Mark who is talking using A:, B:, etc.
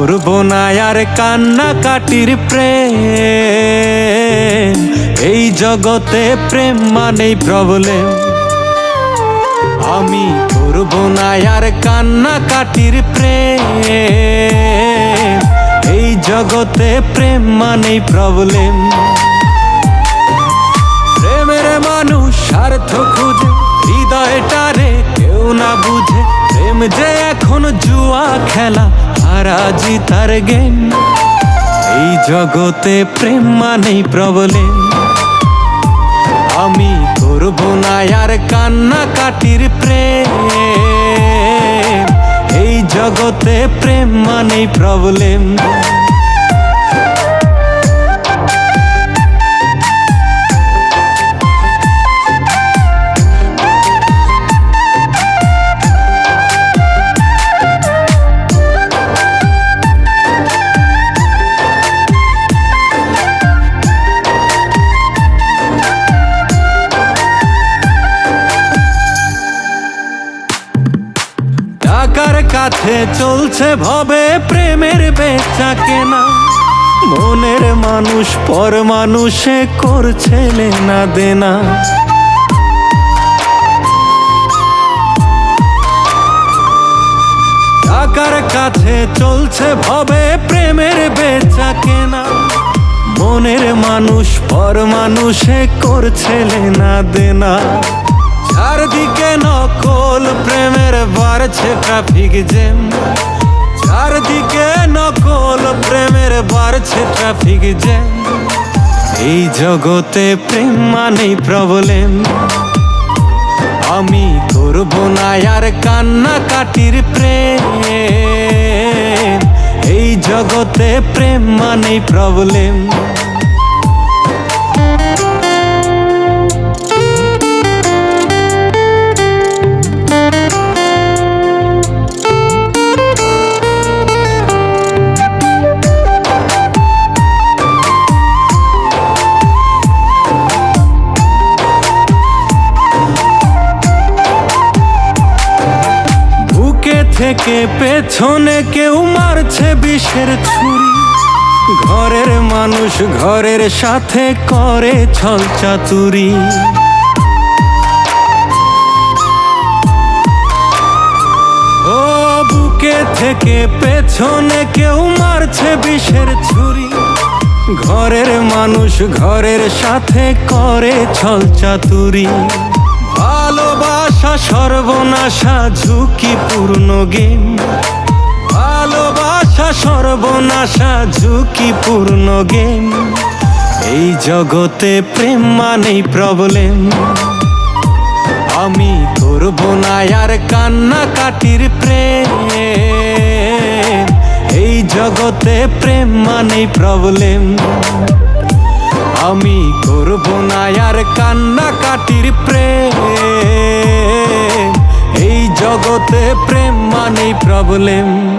A: করব না আর কান্নাকাটির প্রেম। এই জগতে প্রেম মানেই প্রবলেম। আমি করব না আর কান্নাকাটির প্রেম। এই জগতে প্রেম মানেই প্রবলেম। প্রেমের মানুষ স্বার্থ খুঁজে, হৃদয়টারে কেউ না বুঝে। প্রেম যে এখন জুয়া খেলা, হারা জিতার গেম। এই জগতে প্রেম মানেই প্রবলেম। আমি করব না আর কান্নাকাটির প্রেম। এই জগতে প্রেম মানেই প্রবলেম। টাকার কাছে চলছে ভবে প্রেমের বেচা কেনা। মনের মানুষ পর মানুষে করছে লেনা দেনা। টাকার কাছে চলছে ভবে প্রেমের বেচা কেনা। মনের মানুষ পর মানুষে করছে লেনা দেনা। চারদিকে নকল প্রেমের বাড়ছে ট্রাফিক জ্যাম। চারদিকে নকল প্রেমের বাড়ছে ট্রাফিক জ্যাম। এই জগতে প্রেম মানেই প্রবলেম। আমি করব না আর কান্নাকাটির প্রেম। এই জগতে প্রেম মানেই প্রবলেম। থেকে পেছনে কেউ মারছে বিষের ছুরি। ঘরের মানুষ ঘরের সাথে করে ছল চাতুরি। ও বুকে থেকে পেছনে কেউ মারছে বিষের ছুরি। ঘরের মানুষ ঘরের সাথে করে ছল চাতুরি। ভালোবাসা সর্বনাশা ঝুঁকিপূর্ণ গেম। ভালোবাসা সর্বনাশা ঝুঁকিপূর্ণ গেম। এই জগতে প্রেম মানেই প্রবলেম। আমি করব না আর কান্নাকাটির প্রেম। এই জগতে প্রেম মানেই প্রবলেম। আমি করব না আর কান্নাকাটির প্রেম। এই জগতে প্রেম মানেই প্রবলেম।